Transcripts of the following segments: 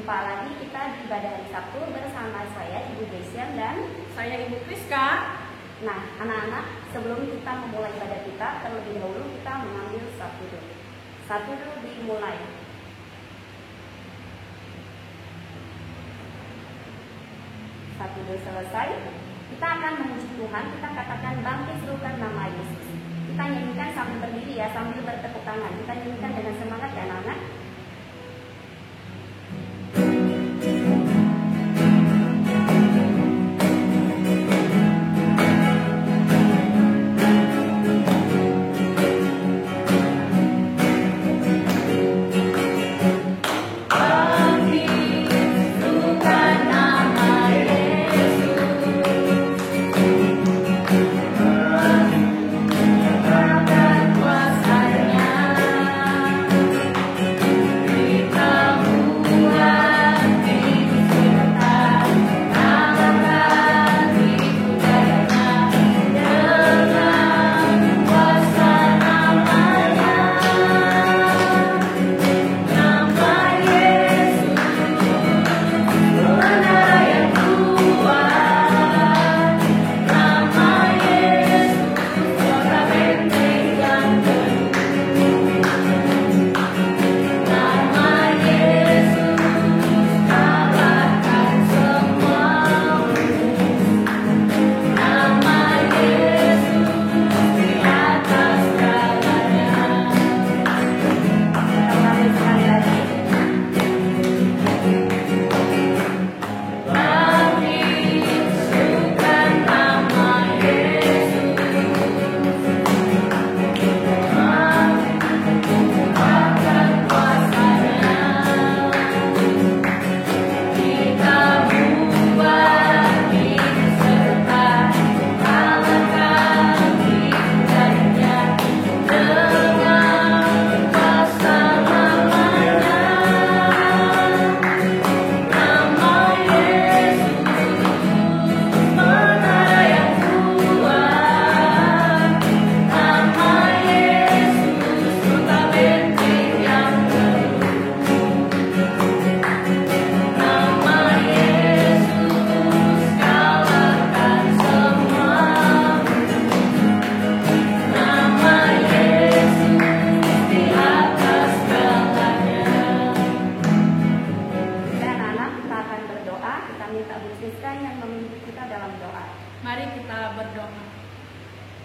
Berjumpa lagi kita di ibadah hari Sabtu bersama saya Ibu Desian dan saya Ibu Priska. Nah, anak-anak, sebelum kita memulai ibadah kita, terlebih dahulu kita mengambil satu dulu. Satu dulu dimulai. Satu dulu selesai. Kita akan memuji Tuhan. Kita katakan bangkit serukan nama Yesus. Kita nyanyikan sambil berdiri ya, sambil bertepuk tangan. Kita nyanyikan dengan semangat ya anak-anak.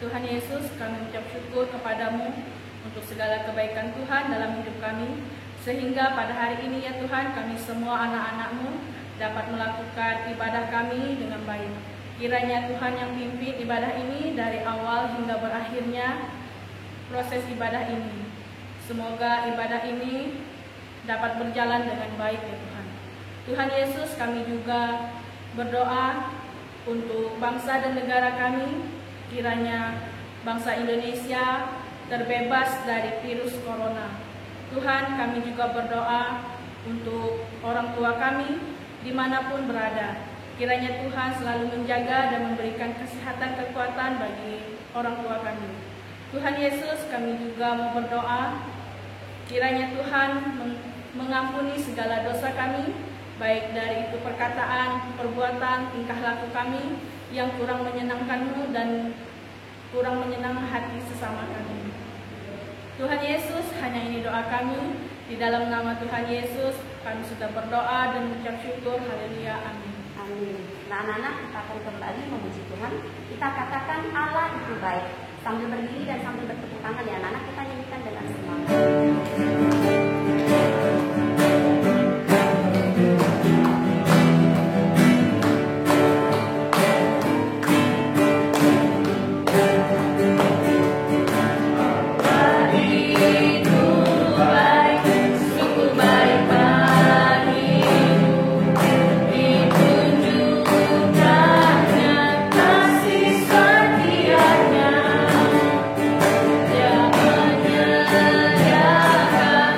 Tuhan Yesus, kami ucap syukur kepadamu untuk segala kebaikan Tuhan dalam hidup kami, sehingga pada hari ini ya Tuhan, kami semua anak-anak-Mu dapat melakukan ibadah kami dengan baik. Kiranya Tuhan yang pimpin ibadah ini dari awal hingga berakhirnya proses ibadah ini. Semoga ibadah ini dapat berjalan dengan baik ya Tuhan. Tuhan Yesus, kami juga berdoa untuk bangsa dan negara kami. Kiranya bangsa Indonesia terbebas dari virus corona. Tuhan, kami juga berdoa untuk orang tua kami dimanapun berada. Kiranya Tuhan selalu menjaga dan memberikan kesehatan kekuatan bagi orang tua kami. Tuhan Yesus, kami juga mau berdoa kiranya Tuhan mengampuni segala dosa kami, baik dari itu perkataan, perbuatan, tingkah laku kami yang kurang menyenangkan-Mu dan kurang menyenangkan hati sesama kami. Tuhan Yesus, hanya ini doa kami. Di dalam nama Tuhan Yesus, kami sudah berdoa dan mengucap syukur. Haleluya, amin. Amin. Nah, anak-anak, kita akan kembali memuji Tuhan. Kita katakan Allah itu baik. Sambil berdiri dan sambil bertepuk tangan ya anak-anak, kita nyanyikan dengan semangat. Dia menyediakan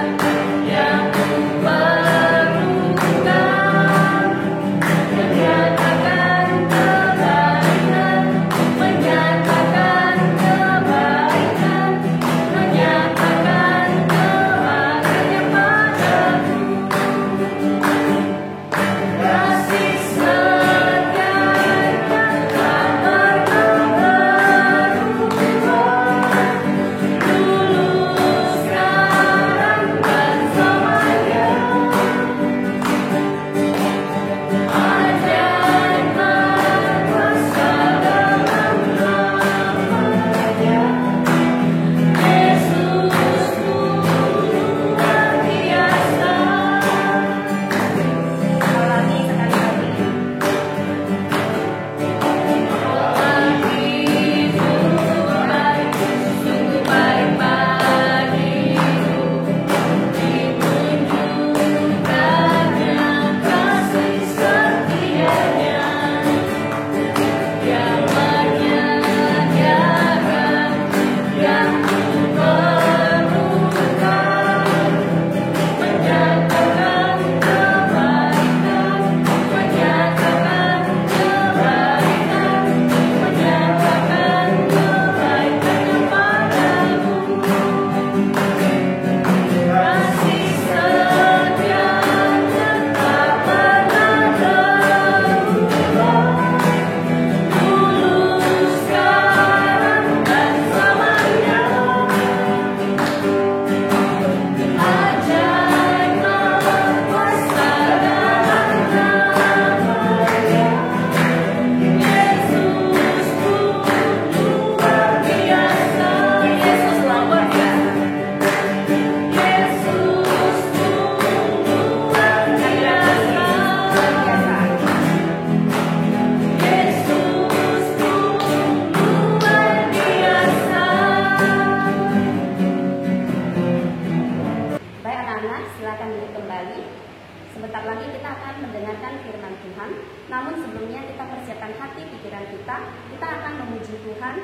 akan memuji Tuhan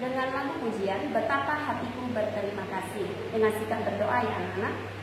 dengan lagu pujian Betapa Hatiku Berterima Kasih. Dengan sikap berdoa ya anak-anak.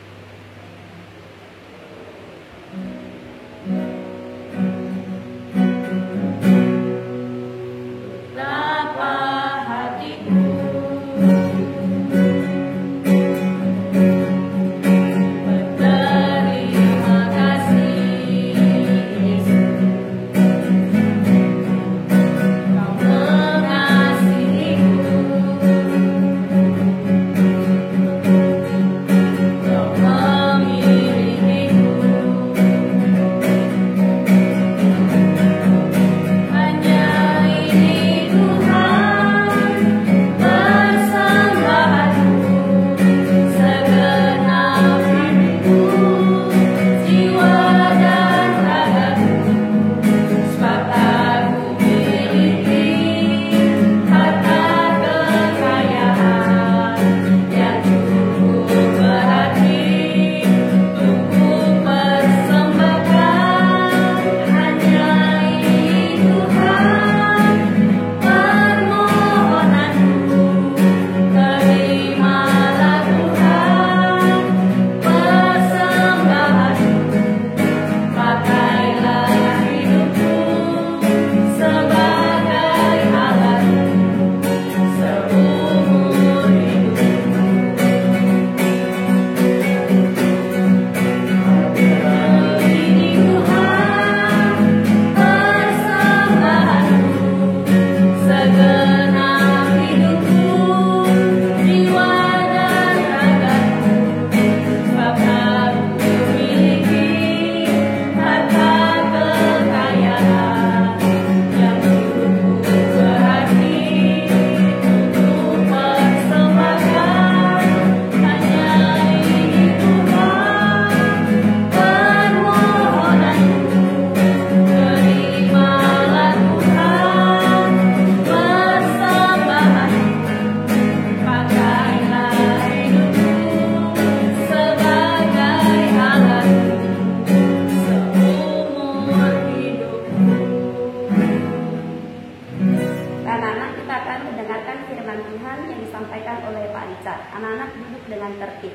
Anak-anak duduk dengan tertib.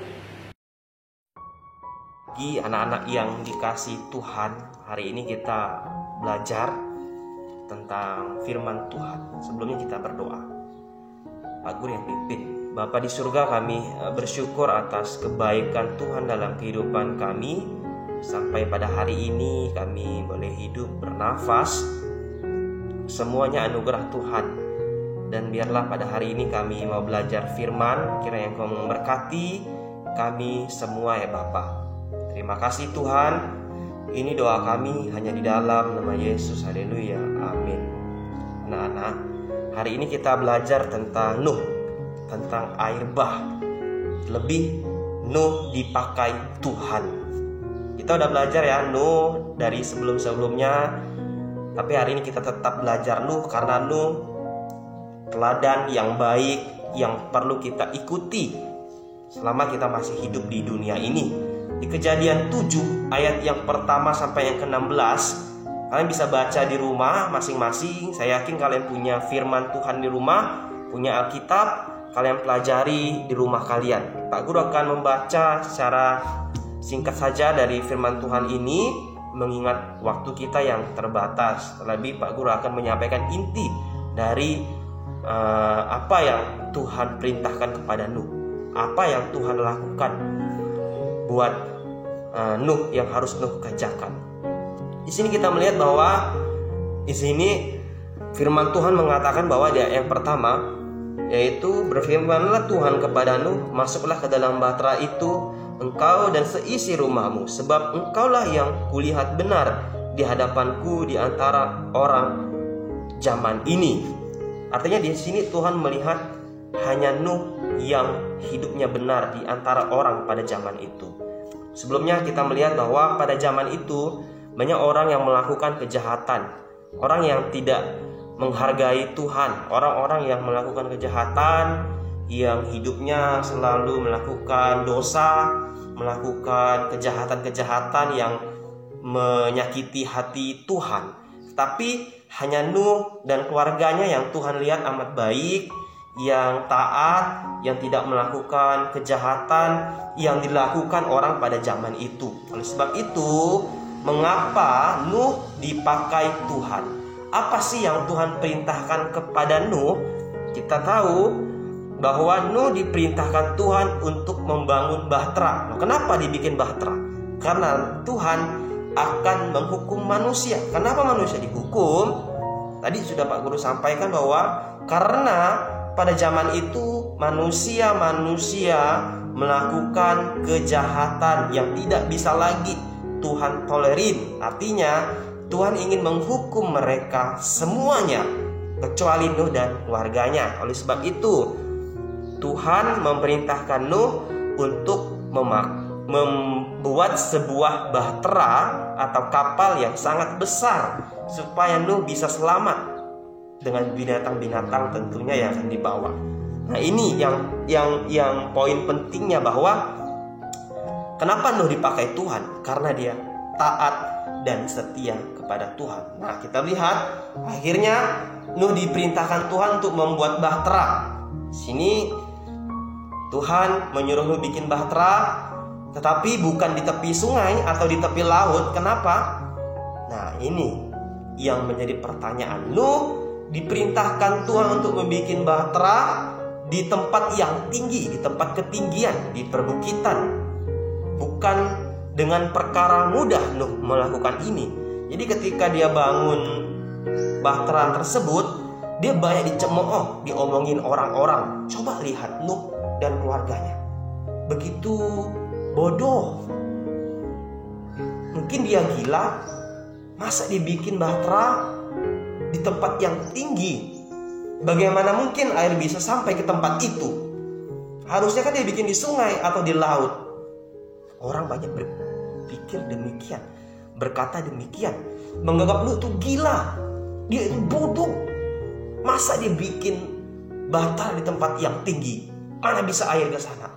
Bagi anak-anak yang dikasih Tuhan, hari ini kita belajar tentang firman Tuhan. Sebelumnya kita berdoa. Pak Guru yang pimpin. Bapa di surga, kami bersyukur atas kebaikan Tuhan dalam kehidupan kami. Sampai pada hari ini kami boleh hidup, bernafas. Semuanya anugerah Tuhan. Dan biarlah pada hari ini kami mau belajar firman, kiranya Engkau memberkati kami semua ya Bapa. Terima kasih Tuhan. Ini doa kami hanya di dalam nama Yesus. Haleluya. Amin. Anak-anak, hari ini kita belajar tentang Nuh, tentang air bah. Lebih Nuh dipakai Tuhan. Kita udah belajar ya Nuh dari sebelum-sebelumnya. Tapi hari ini kita tetap belajar Nuh karena Nuh teladan yang baik yang perlu kita ikuti selama kita masih hidup di dunia ini. Di Kejadian 7 ayat yang pertama sampai yang ke-16, kalian bisa baca di rumah masing-masing. Saya yakin kalian punya firman Tuhan di rumah, punya Alkitab, kalian pelajari di rumah kalian. Pak Guru akan membaca secara singkat saja dari firman Tuhan ini, mengingat waktu kita yang terbatas. Terlebih Pak Guru akan menyampaikan inti dari apa yang Tuhan perintahkan kepada Nuh, apa yang Tuhan lakukan buat Nuh yang harus Nuh kerjakan. Di sini kita melihat bahwa di sini firman Tuhan mengatakan bahwa di ayat yang pertama, yaitu berfirmanlah Tuhan kepada Nuh, masuklah ke dalam bahtera itu, engkau dan seisi rumahmu, sebab engkaulah yang kulihat benar di hadapanku di antara orang zaman ini. Artinya di sini Tuhan melihat hanya Nuh yang hidupnya benar di antara orang pada zaman itu. Sebelumnya kita melihat bahwa pada zaman itu banyak orang yang melakukan kejahatan, orang yang tidak menghargai Tuhan, orang-orang yang melakukan kejahatan, yang hidupnya selalu melakukan dosa, melakukan kejahatan-kejahatan yang menyakiti hati Tuhan. Tapi hanya Nuh dan keluarganya yang Tuhan lihat amat baik, yang taat, yang tidak melakukan kejahatan yang dilakukan orang pada zaman itu. Oleh sebab itu, mengapa Nuh dipakai Tuhan? Apa sih yang Tuhan perintahkan kepada Nuh? Kita tahu bahwa Nuh diperintahkan Tuhan untuk membangun bahtera. Kenapa dibikin bahtera? Karena Tuhan akan menghukum manusia. Kenapa manusia dihukum? Tadi sudah Pak Guru sampaikan bahwa karena pada zaman itu manusia melakukan kejahatan yang tidak bisa lagi Tuhan tolerin. Artinya Tuhan ingin menghukum mereka semuanya kecuali Nuh dan keluarganya. Oleh sebab itu Tuhan memerintahkan Nuh untuk membuat sebuah bahtera atau kapal yang sangat besar supaya Nuh bisa selamat dengan binatang-binatang tentunya yang akan dibawa. Nah, ini yang poin pentingnya, bahwa kenapa Nuh dipakai Tuhan? Karena dia taat dan setia kepada Tuhan. Nah, kita lihat akhirnya Nuh diperintahkan Tuhan untuk membuat bahtera. Sini Tuhan menyuruh Nuh bikin bahtera, tetapi bukan di tepi sungai atau di tepi laut. Kenapa? Nah, ini yang menjadi pertanyaan. Nuh diperintahkan Tuhan untuk membuat bahtera di tempat yang tinggi, di tempat ketinggian, di perbukitan. Bukan dengan perkara mudah Nuh melakukan ini. Jadi ketika dia bangun bahtera tersebut, dia banyak dicemooh, diomongin orang-orang. Coba lihat Nuh dan keluarganya, begitu bodoh. Mungkin dia gila. Masa dibikin bahtera di tempat yang tinggi? Bagaimana mungkin air bisa sampai ke tempat itu? Harusnya kan dia bikin di sungai atau di laut. Orang banyak berpikir demikian, berkata demikian, menganggap Nuh itu gila, dia itu bodoh. Masa dia bikin bahtera di tempat yang tinggi? Mana bisa air ke sana?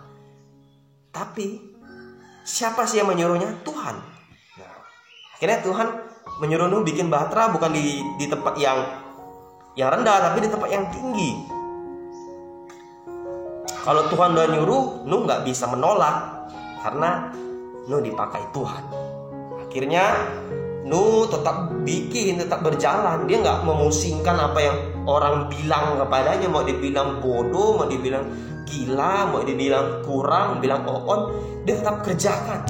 Tapi siapa sih yang menyuruhnya? Tuhan. Nah, akhirnya Tuhan menyuruh Nuh bikin bahtera bukan di tempat yang rendah, tapi di tempat yang tinggi. Kalau Tuhan udah nyuruh, Nuh nggak bisa menolak karena Nuh dipakai Tuhan. Akhirnya Nuh tetap berjalan. Dia nggak memusingkan apa yang orang bilang kepadanya. Mau dibilang bodoh, mau dibilang gila, mau dibilang kurang, bilang on, dia tetap kerjakan.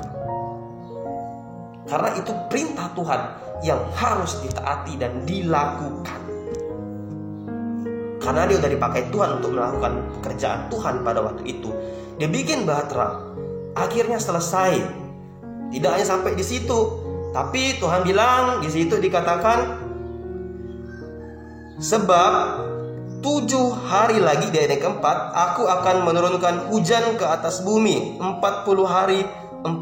Karena itu perintah Tuhan yang harus ditaati dan dilakukan. Karena dia sudah dipakai Tuhan untuk melakukan pekerjaan Tuhan pada waktu itu. Dia bikin bahtera, akhirnya selesai. Tidak hanya sampai di situ, tapi Tuhan bilang di situ dikatakan, sebab 7 hari lagi di ayat yang keempat, aku akan menurunkan hujan ke atas bumi 40 hari 40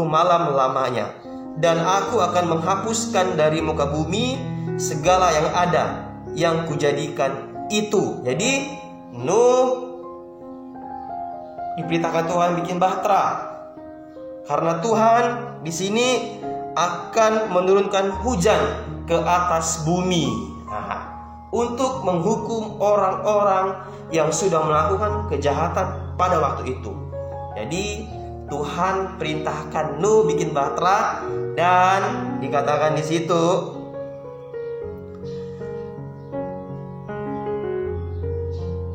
malam lamanya. Dan aku akan menghapuskan dari muka bumi segala yang ada yang kujadikan itu. Jadi Nuh diperintahkan Tuhan bikin bahtera karena Tuhan di sini akan menurunkan hujan ke atas bumi untuk menghukum orang-orang yang sudah melakukan kejahatan pada waktu itu. Jadi Tuhan perintahkan Nuh bikin bahtera, dan dikatakan di situ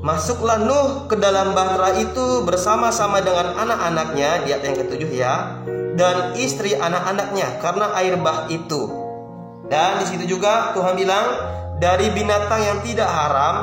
masuklah Nuh ke dalam bahtera itu bersama-sama dengan anak-anaknya, di ayat yang ke-7 ya, dan istri anak-anaknya karena air bah itu. Dan di situ juga Tuhan bilang, dari binatang yang tidak haram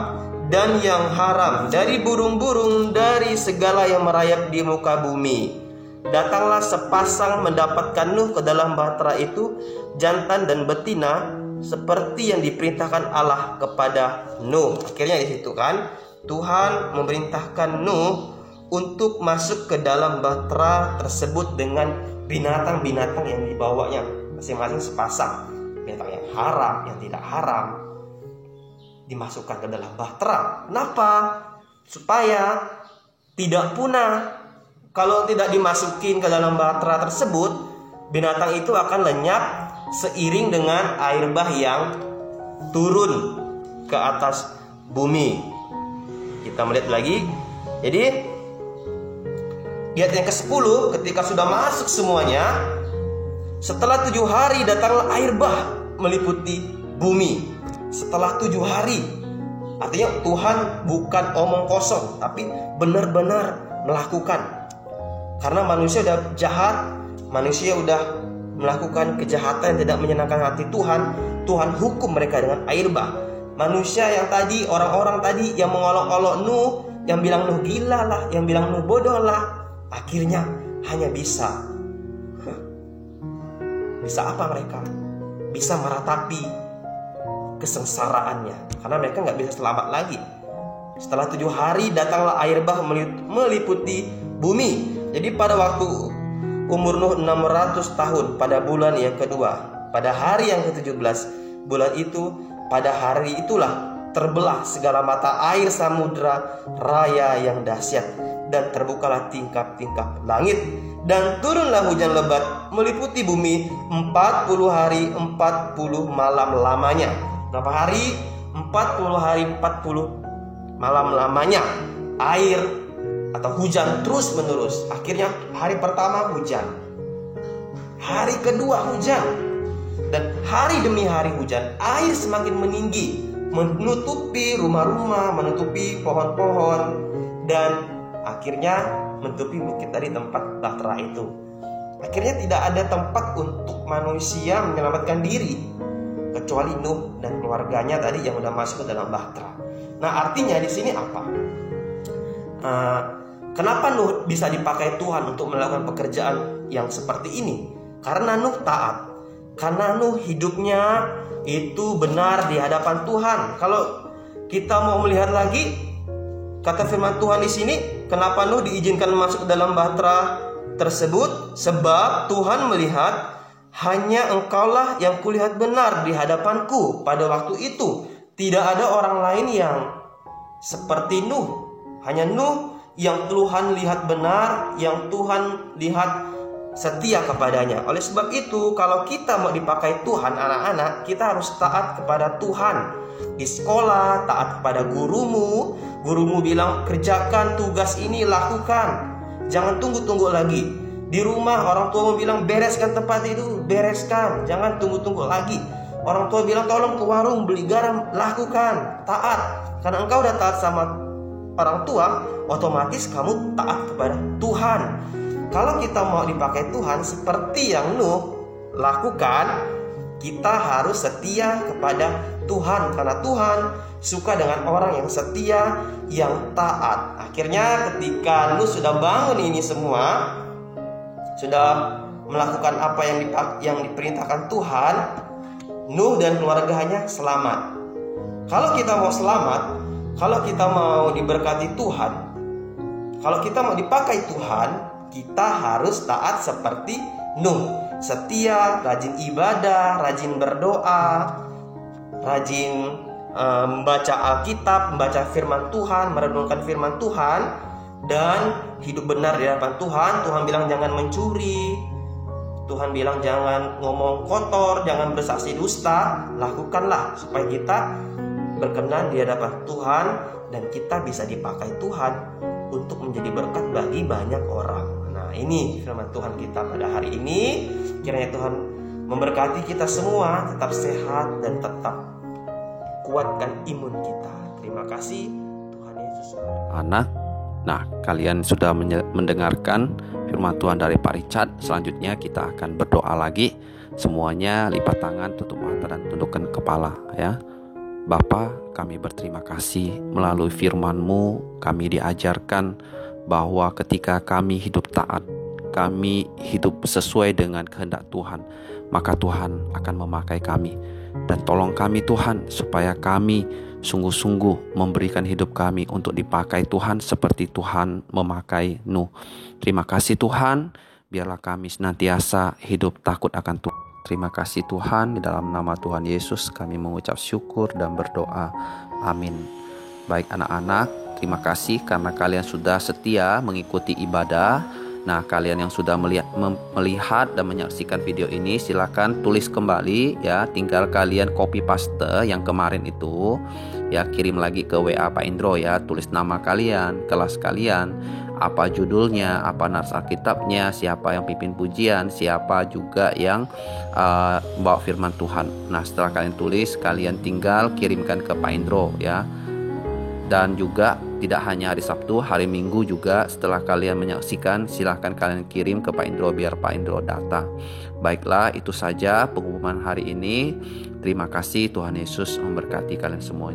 dan yang haram, dari burung-burung, dari segala yang merayap di muka bumi, datanglah sepasang mendapatkan Nuh ke dalam bahtera itu, jantan dan betina, seperti yang diperintahkan Allah kepada Nuh. Akhirnya di situ kan Tuhan memerintahkan Nuh untuk masuk ke dalam bahtera tersebut dengan binatang-binatang yang dibawanya, masing-masing sepasang. Binatang yang haram, yang tidak haram, dimasukkan ke dalam bahtera. Kenapa? Supaya tidak punah. Kalau tidak dimasukin ke dalam bahtera tersebut, binatang itu akan lenyap seiring dengan air bah yang turun ke atas bumi. Kita melihat lagi. Jadi di ayat yang ke-10, ketika sudah masuk semuanya, setelah 7 hari datanglah air bah meliputi bumi. Setelah 7 hari, artinya Tuhan bukan omong kosong, tapi benar-benar melakukan. Karena manusia udah jahat, manusia udah melakukan kejahatan yang tidak menyenangkan hati Tuhan. Tuhan hukum mereka dengan air bah. Manusia yang tadi, orang-orang tadi yang mengolok-olok Nuh, yang bilang Nuh gila lah, yang bilang Nuh bodoh lah, akhirnya hanya bisa apa mereka? Bisa meratapi kesengsaraannya, karena mereka nggak bisa selamat lagi. Setelah 7 hari datanglah air bah meliputi bumi. Jadi pada waktu umur Nuh 600 tahun, pada bulan yang kedua, pada hari yang ke-17 bulan itu, pada hari itulah terbelah segala mata air samudra raya yang dahsyat, dan terbukalah tingkap-tingkap langit, dan turunlah hujan lebat meliputi bumi 40 hari 40 malam lamanya. Berapa hari? 40 hari 40 malam lamanya air atau hujan terus menerus. Akhirnya hari pertama hujan, hari kedua hujan, dan hari demi hari hujan. Air semakin meninggi, menutupi rumah-rumah, menutupi pohon-pohon, dan akhirnya menutupi bukit dari tempat bahtera itu. Akhirnya tidak ada tempat untuk manusia menyelamatkan diri kecuali Nuh dan keluarganya tadi yang sudah masuk ke dalam bahtera. Nah, artinya di sini apa? Kenapa Nuh bisa dipakai Tuhan untuk melakukan pekerjaan yang seperti ini? Karena Nuh taat. Karena Nuh hidupnya itu benar di hadapan Tuhan. Kalau kita mau melihat lagi kata firman Tuhan di sini, kenapa Nuh diizinkan masuk ke dalam bahtera tersebut? Sebab Tuhan melihat hanya engkaulah yang kulihat benar di hadapanku pada waktu itu. Tidak ada orang lain yang seperti Nuh. Hanya Nuh yang Tuhan lihat benar, yang Tuhan lihat setia kepadanya. Oleh sebab itu, kalau kita mau dipakai Tuhan, anak-anak, kita harus taat kepada Tuhan. Di sekolah, taat kepada gurumu. Gurumu bilang, kerjakan tugas ini, lakukan. Jangan tunggu-tunggu lagi. Di rumah, orang tua bilang, bereskan tempat itu, bereskan. Jangan tunggu-tunggu lagi. Orang tua bilang, tolong ke warung, beli garam, lakukan. Taat. Karena engkau udah taat sama orang tua, otomatis kamu taat kepada Tuhan. Kalau kita mau dipakai Tuhan seperti yang Nuh lakukan, kita harus setia kepada Tuhan, karena Tuhan suka dengan orang yang setia, yang taat. Akhirnya ketika Nuh sudah bangun ini semua, sudah melakukan apa yang diperintahkan Tuhan, Nuh dan keluarganya selamat. Kalau kita mau selamat, kalau kita mau diberkati Tuhan, kalau kita mau dipakai Tuhan, kita harus taat seperti Nuh. Setia, rajin ibadah, rajin berdoa, rajin membaca Alkitab, membaca firman Tuhan, merenungkan firman Tuhan, dan hidup benar di hadapan Tuhan. Tuhan bilang jangan mencuri, Tuhan bilang jangan ngomong kotor, jangan bersaksi dusta. Lakukanlah supaya kita berkenan di hadapan Tuhan, dan kita bisa dipakai Tuhan untuk menjadi berkat bagi banyak orang. Nah, ini firman Tuhan kita pada hari ini. Kiranya Tuhan memberkati kita semua, tetap sehat dan tetap kuatkan imun kita. Terima kasih, Tuhan Yesus. Anak, nah kalian sudah mendengarkan firman Tuhan dari Pak Richard. Selanjutnya kita akan berdoa lagi. Semuanya lipat tangan, tutup mata dan tundukkan kepala ya. Bapa, kami berterima kasih melalui firman-Mu kami diajarkan bahwa ketika kami hidup taat, kami hidup sesuai dengan kehendak Tuhan, maka Tuhan akan memakai kami. Dan tolong kami Tuhan supaya kami sungguh-sungguh memberikan hidup kami untuk dipakai Tuhan seperti Tuhan memakai Nuh. Terima kasih Tuhan, biarlah kami senantiasa hidup takut akan Tuhan. Terima kasih Tuhan, di dalam nama Tuhan Yesus kami mengucap syukur dan berdoa. Amin. Baik anak-anak, terima kasih karena kalian sudah setia mengikuti ibadah. Nah, kalian yang sudah melihat dan menyaksikan video ini, silakan tulis kembali ya. Tinggal kalian copy paste yang kemarin itu ya, kirim lagi ke WA Pak Indro ya. Tulis nama kalian, kelas kalian, apa judulnya, apa nats Alkitabnya, siapa yang pimpin pujian, siapa juga yang bawa firman Tuhan. Nah, setelah kalian tulis, kalian tinggal kirimkan ke Pak Indro ya. Dan juga tidak hanya hari Sabtu, hari Minggu juga setelah kalian menyaksikan, silahkan kalian kirim ke Pak Indro biar Pak Indro data. Baiklah, itu saja pengumuman hari ini. Terima kasih, Tuhan Yesus memberkati kalian semuanya.